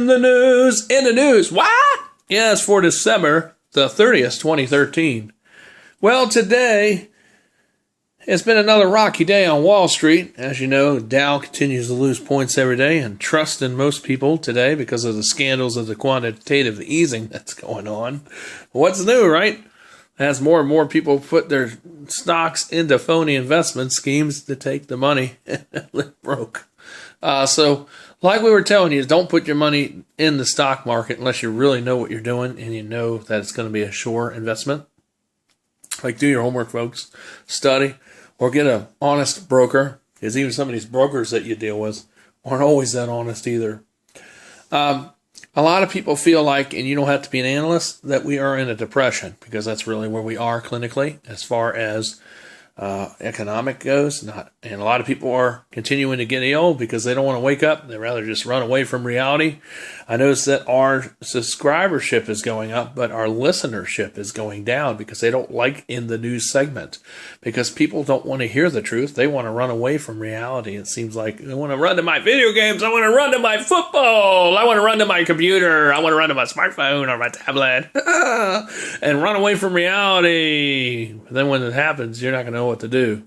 in the news. In the news. What? Yes, for December the 30th, 2013. Well, today it's been another rocky day on Wall Street. As you know, Dow continues to lose points every day, and trust in most people today because of the scandals of the quantitative easing that's going on. What's new, right? As more and more people put their stocks into phony investment schemes to take the money and live broke. So, like we were telling you, don't put your money in the stock market unless you really know what you're doing and you know that it's going to be a sure investment. Like, do your homework, folks. Study. Or get an honest broker, because even some of these brokers that you deal with aren't always that honest either. A lot of people feel like, and you don't have to be an analyst, that we are in a depression, because that's really where we are clinically as far as economic goes. And a lot of people are continuing to get ill because they don't want to wake up. They rather just run away from reality. I noticed that our subscribership is going up, but our listenership is going down because they don't like in the news segment. Because people don't want to hear the truth. They want to run away from reality. It seems like I want to run to my video games. I want to run to my football. I want to run to my computer. I want to run to my smartphone or my tablet and run away from reality. But then when it happens, you're not going to know what to do.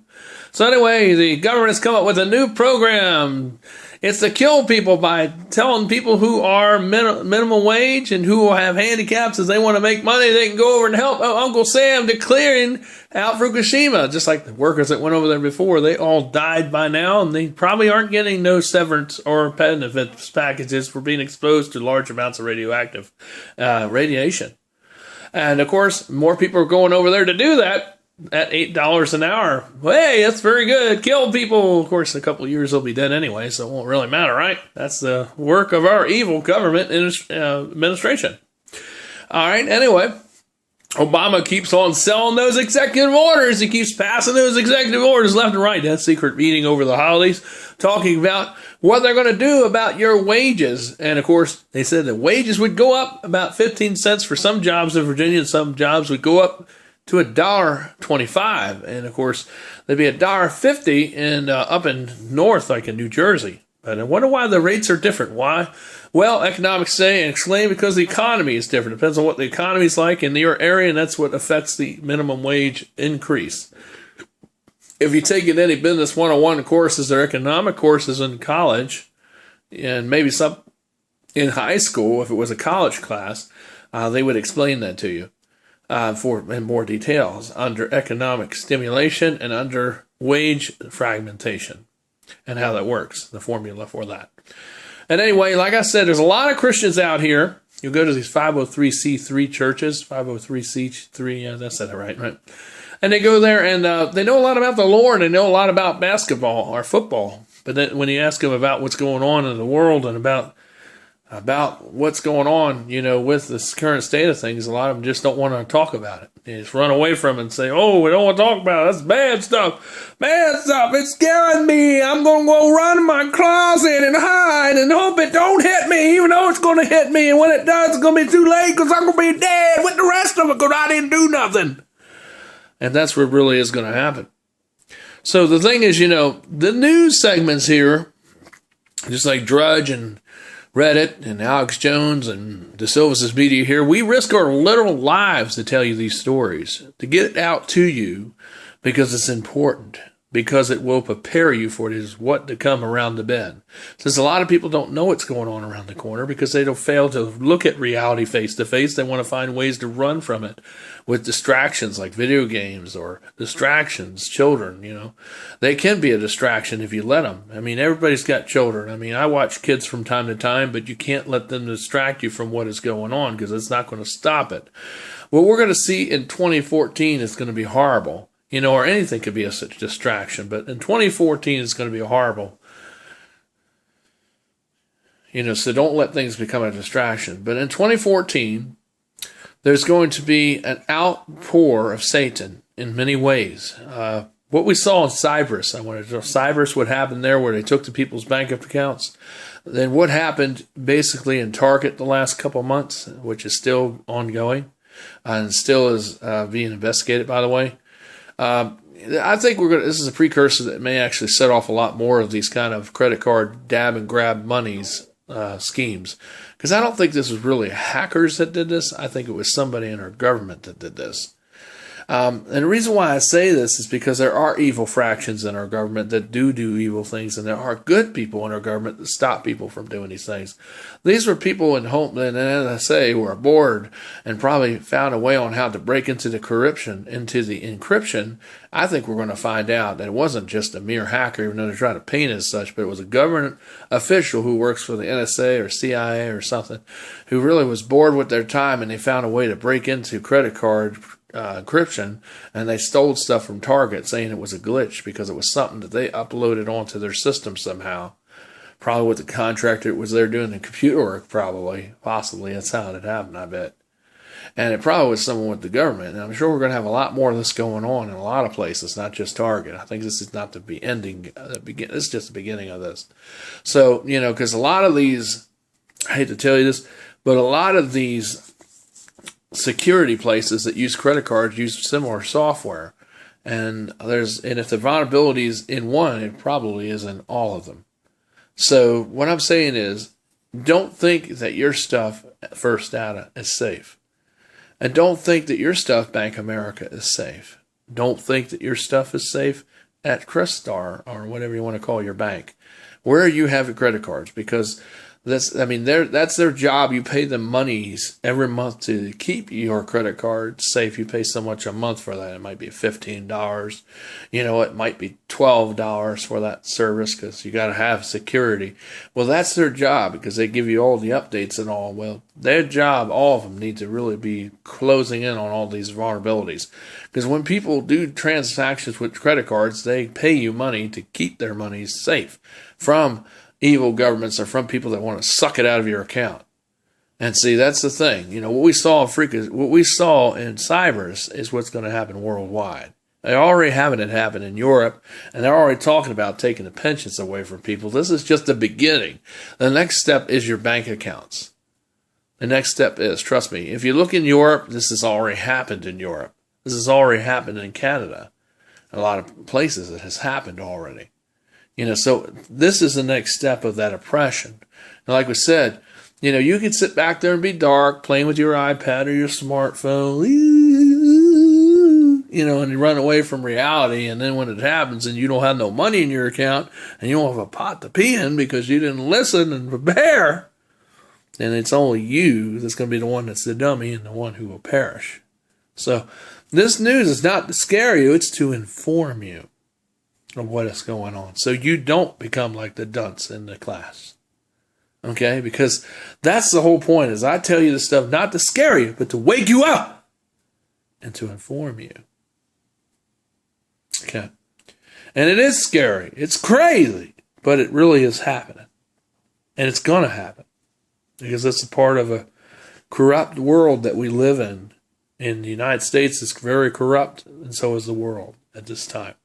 So anyway, the government has come up with a new program. It's to kill people by telling people who are minimum wage and who have handicaps, as they want to make money, they can go over and help Uncle Sam to clearing out Fukushima. Just like the workers that went over there before, they all died by now, and they probably aren't getting no severance or benefits packages for being exposed to large amounts of radioactive radiation. And of course, more people are going over there to do that. At $8 an hour. Hey, that's very good. Kill people. Of course, in a couple of years they'll be dead anyway, so it won't really matter, right? That's the work of our evil government administration. All right, anyway, Obama keeps on selling those executive orders. He keeps passing those executive orders left and right. That secret meeting over the holidays, talking about what they're going to do about your wages. And of course, they said that wages would go up about 15 cents for some jobs in Virginia, and some jobs would go up to $1.25, and of course there'd be $1.50 in up in north, like in New Jersey. But I wonder why the rates are different. Why? Well, economics say and explain because the economy is different. It depends on what the economy is like in your area, and that's what affects the minimum wage increase. If you take any business 101 courses or economic courses in college, and maybe some in high school, if it was a college class, they would explain that to you. In more details under economic stimulation and under wage fragmentation and how that works, the formula for that. And anyway, like I said, there's a lot of Christians out here. You go to these 503c3 churches, 503c3, yeah, that's that right? And they go there and they know a lot about the Lord, and they know a lot about basketball or football. But then when you ask them about what's going on in the world and about what's going on, with this current state of things, a lot of them just don't want to talk about it. They just run away from it and say, oh, we don't want to talk about it. That's bad stuff. Bad stuff. It's scaring me. I'm going to go run in my closet and hide and hope it don't hit me, even though it's going to hit me. And when it does, it's going to be too late because I'm going to be dead with the rest of it because I didn't do nothing. And that's what really is going to happen. So the thing is, the news segments here, just like Drudge and Reddit and Alex Jones and DeSilva's media here, we risk our literal lives to tell you these stories, to get it out to you because it's important, because it will prepare you for what to come around the bend. Since a lot of people don't know what's going on around the corner because they don't fail to look at reality face to face, they want to find ways to run from it with distractions like video games or distractions, children, They can be a distraction if you let them. I mean, everybody's got children. I mean, I watch kids from time to time, but you can't let them distract you from what is going on because it's not going to stop it. What we're going to see in 2014 is going to be horrible. Or anything could be a such distraction, but in 2014 it's going to be horrible. So don't let things become a distraction. But in 2014, there's going to be an outpour of Satan in many ways. What we saw in Cyprus, Cyprus, what happened there where they took the people's bank accounts. Then what happened basically in Target the last couple of months, which is still ongoing and still is being investigated, by the way. I think this is a precursor that may actually set off a lot more of these kind of credit card dab and grab monies schemes. Because I don't think this was really hackers that did this. I think it was somebody in our government that did this. And the reason why I say this is because there are evil fractions in our government that do evil things, and there are good people in our government that stop people from doing these things. These were people in Homeland and NSA who are bored and probably found a way on how to break into the encryption. I think we're going to find out that it wasn't just a mere hacker, even though they're trying to paint it as such, but it was a government official who works for the NSA or CIA or something, who really was bored with their time, and they found a way to break into credit card encryption, and they stole stuff from Target, saying it was a glitch because it was something that they uploaded onto their system somehow. Probably with the contractor was there doing the computer work, possibly. That's how it happened, I bet. And it probably was someone with the government. And I'm sure we're going to have a lot more of this going on in a lot of places, not just Target. I think this is not the ending. This is just the beginning of this. So, because a lot of these, I hate to tell you this, but a lot of these security places that use credit cards use similar software, and if the vulnerability is in one, it probably is in all of them. So what I'm saying is, don't think that your stuff at First Data is safe, and don't think that your stuff Bank America is safe. Don't think that your stuff is safe at Cristar or whatever you want to call your bank, where you have your credit cards, because that's their job. You pay them monies every month to keep your credit card safe. You pay so much a month for that. It might be $15. It might be $12 for that service because you got to have security. Well, that's their job because they give you all the updates and all. Well, their job, all of them, need to really be closing in on all these vulnerabilities. Because when people do transactions with credit cards, they pay you money to keep their money safe from evil governments or from people that want to suck it out of your account. And see, that's the thing. What we saw in cyber is what's going to happen worldwide. They're already having it happen in Europe, and they're already talking about taking the pensions away from people. This is just the beginning. The next step is your bank accounts. The next step is, trust me, if you look in Europe, this has already happened in Europe. This has already happened in Canada. A lot of places it has happened already. So this is the next step of that oppression. And like we said, you can sit back there and be dark, playing with your iPad or your smartphone, and you run away from reality. And then when it happens and you don't have no money in your account and you don't have a pot to pee in because you didn't listen and prepare, then it's only you that's going to be the one that's the dummy and the one who will perish. So this news is not to scare you, it's to inform you of what is going on, so you don't become like the dunce in the class. Okay? Because that's the whole point, is I tell you this stuff not to scare you, but to wake you up and to inform you. Okay? And it is scary. It's crazy, but it really is happening. And it's going to happen. Because it's a part of a corrupt world that we live in. In the United States, it's very corrupt, and so is the world at this time.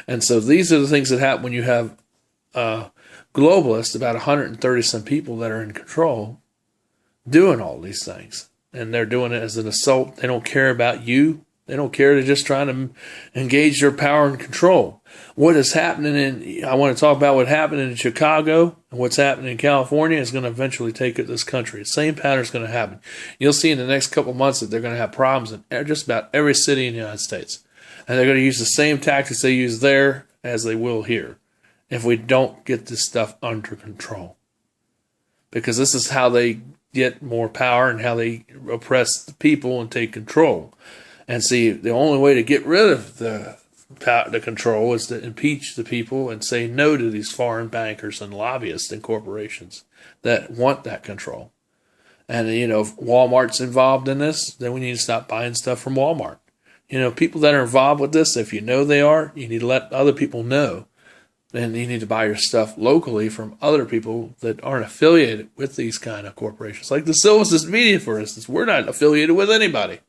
And so these are the things that happen when you have globalists, about 130 some people that are in control, doing all these things. And they're doing it as an assault. They don't care about you. They don't care. They're just trying to engage their power and control. What is happening I want to talk about what happened in Chicago and what's happening in California is going to eventually take this country. The same pattern is going to happen. You'll see in the next couple of months that they're going to have problems in just about every city in the United States. And they're going to use the same tactics they use there as they will here if we don't get this stuff under control. Because this is how they get more power and how they oppress the people and take control. And see, the only way to get rid of the control is to impeach the people and say no to these foreign bankers and lobbyists and corporations that want that control. And, if Walmart's involved in this, then we need to stop buying stuff from Walmart. People that are involved with this, if you know they are, you need to let other people know. And you need to buy your stuff locally from other people that aren't affiliated with these kind of corporations. Like the Silva's Media, for instance. We're not affiliated with anybody.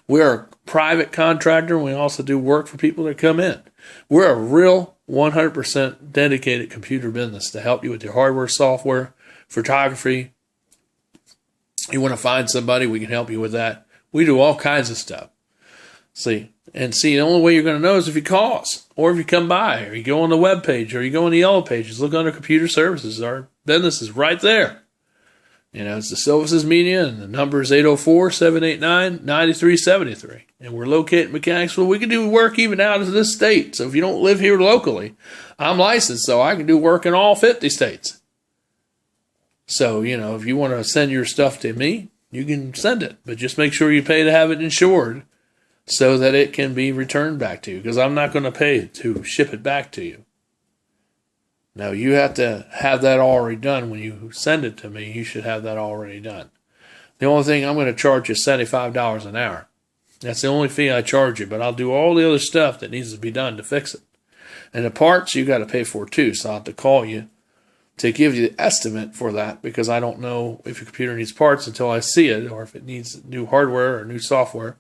We're a private contractor, and we also do work for people that come in. We're a real 100% dedicated computer business to help you with your hardware, software, photography. You want to find somebody, we can help you with that. We do all kinds of stuff. See, And see, the only way you're going to know is if you call us, or if you come by, or you go on the web page, or you go on the yellow pages, look under computer services. Our business is right there. It's the Silva's Media, and the number is 804-789-9373. And we're located in Mechanicsville. We can do work even out of this state. So if you don't live here locally, I'm licensed, so I can do work in all 50 states. So, if you want to send your stuff to me, you can send it. But just make sure you pay to have it insured so that it can be returned back to you. Because I'm not going to pay to ship it back to you. No, you have to have that already done. When you send it to me, you should have that already done. The only thing I'm going to charge you is $75 an hour. That's the only fee I charge you, but I'll do all the other stuff that needs to be done to fix it. And the parts you got to pay for too, so I'll have to call you to give you the estimate for that, because I don't know if your computer needs parts until I see it, or if it needs new hardware or new software,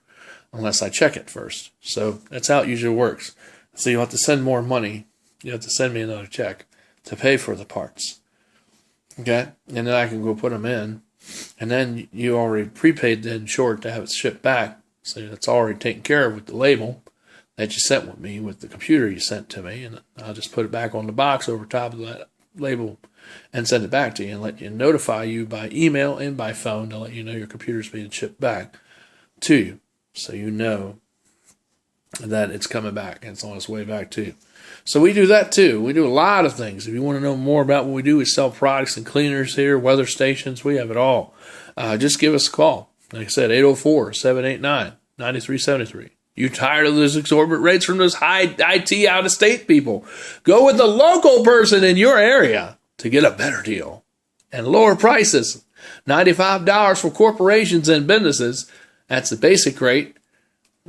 unless I check it first. So that's how it usually works. So you'll have to send more money. You have to send me another check to pay for the parts. Okay? And then I can go put them in. And then you already prepaid the insured to have it shipped back. So that's already taken care of with the label that you sent with me, with the computer you sent to me. And I'll just put it back on the box over top of that label and send it back to you, and let you notify you by email and by phone to let you know your computer's being shipped back to you. So you know that it's coming back and it's on its way back to you. So we do that too. We do a lot of things. If you want to know more about what we do, we sell products and cleaners here, weather stations. We have it all. Just give us a call. Like I said, 804-789-9373. You tired of those exorbitant rates from those high IT out-of-state people? Go with the local person in your area to get a better deal and lower prices. $95 for corporations and businesses. That's the basic rate.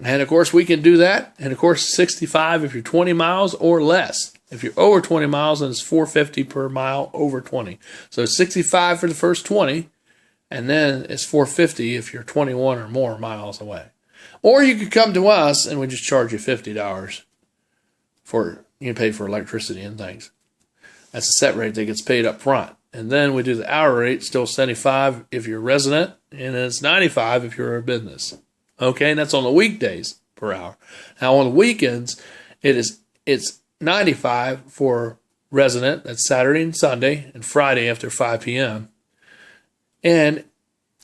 And, of course, we can do that. And, of course, $65 if you're 20 miles or less. If you're over 20 miles, then it's $450 per mile over 20. So it's $65 for the first 20, and then it's $450 if you're 21 or more miles away. Or you could come to us, and we just charge you $50 for, you can pay for electricity and things. That's a set rate that gets paid up front. And then we do the hour rate, still $75 if you're a resident, and it's $95 if you're a business. Okay, and that's on the weekdays per hour. Now on the weekends, it's $95 for resident. That's Saturday and Sunday, and Friday after 5 p.m. And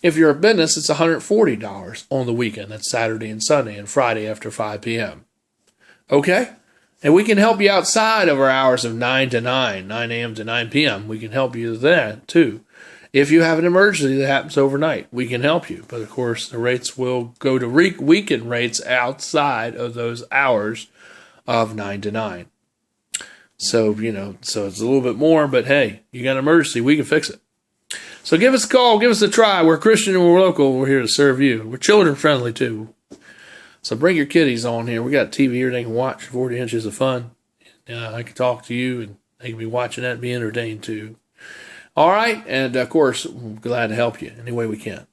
if you're a business, it's $140 on the weekend. That's Saturday and Sunday, and Friday after 5 p.m. Okay? And we can help you outside of our hours of 9 to 9 a.m. to 9 p.m. We can help you there, too. If you have an emergency that happens overnight, we can help you. But, of course, the rates will go to weekend rates outside of those hours of 9 to 9. So, so it's a little bit more, but, hey, you got an emergency, we can fix it. So give us a call, give us a try. We're Christian and we're local. We're here to serve you. We're children friendly, too. So bring your kiddies on here. We got a TV here they can watch, 40 inches of fun. I can talk to you, and they can be watching that and be entertained, too. All right, and, of course, we're glad to help you any way we can.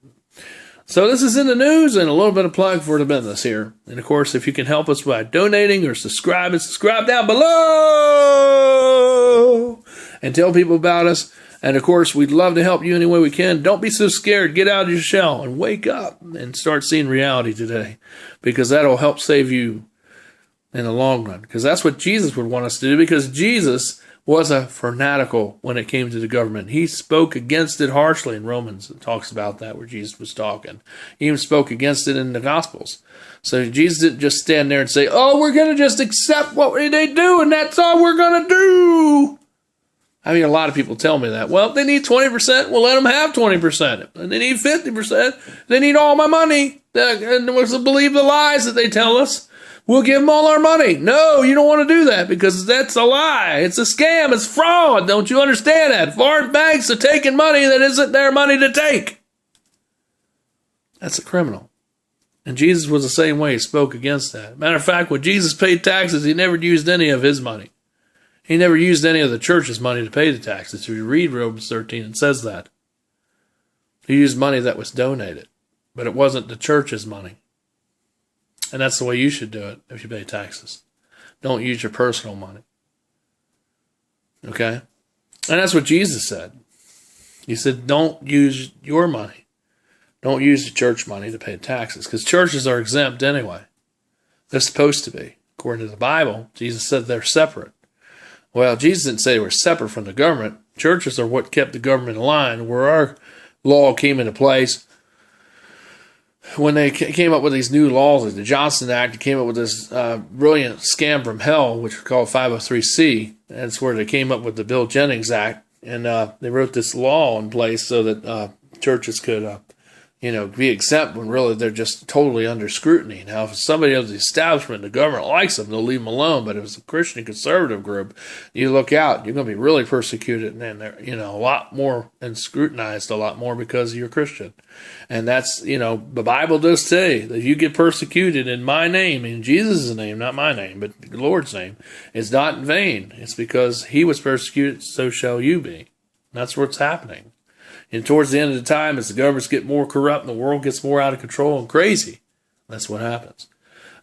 So this is in the news and a little bit of plug for the business here. And, of course, if you can help us by donating or subscribing, subscribe down below and tell people about us. And, of course, we'd love to help you any way we can. Don't be so scared. Get out of your shell and wake up and start seeing reality today, because that'll help save you in the long run. Because that's what Jesus would want us to do, because Jesus was a fanatical when it came to the government. He spoke against it harshly in Romans. It talks about that where Jesus was talking. He even spoke against it in the Gospels. So Jesus didn't just stand there and say, oh, we're going to just accept what they do, and that's all we're going to do. I mean, a lot of people tell me that. Well, if they need 20%, we'll let them have 20%. And they need 50%, they need all my money. And we'll believe the lies that they tell us. We'll give them all our money. No, you don't want to do that, because that's a lie. It's a scam. It's fraud. Don't you understand that? Foreign banks are taking money that isn't their money to take. That's a criminal. And Jesus was the same way. He spoke against that. Matter of fact, when Jesus paid taxes, he never used any of his money. He never used any of the church's money to pay the taxes. If you read Romans 13, it says that. He used money that was donated, but it wasn't the church's money. And that's the way you should do it if you pay taxes. Don't use your personal money. Okay? And that's what Jesus said. He said, don't use your money. Don't use the church money to pay taxes, because churches are exempt anyway. They're supposed to be. According to the Bible, Jesus said they're separate. Well, Jesus didn't say they were separate from the government. Churches are what kept the government in line. Where our law came into place, when they came up with these new laws, like the Johnson Act, they came up with this brilliant scam from hell, which was called 503C. That's where they came up with the Bill Jennings Act. And they wrote this law in place so that churches could be exempt when really they're just totally under scrutiny. Now, if somebody of the establishment, the government likes them, they'll leave them alone. But if it's a Christian conservative group, you look out, you're going to be really persecuted, and then they're, a lot more and scrutinized a lot more because you're Christian. And that's, the Bible does say that you get persecuted in my name, in Jesus' name, not my name, but the Lord's name. It's not in vain. It's because he was persecuted, so shall you be. And that's what's happening. And towards the end of the time, as the governments get more corrupt and the world gets more out of control and crazy, that's what happens.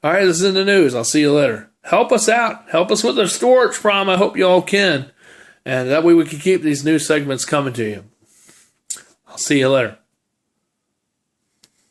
All right, this is in the news. I'll see you later. Help us out. Help us with the storage problem. I hope you all can. And that way we can keep these new segments coming to you. I'll see you later.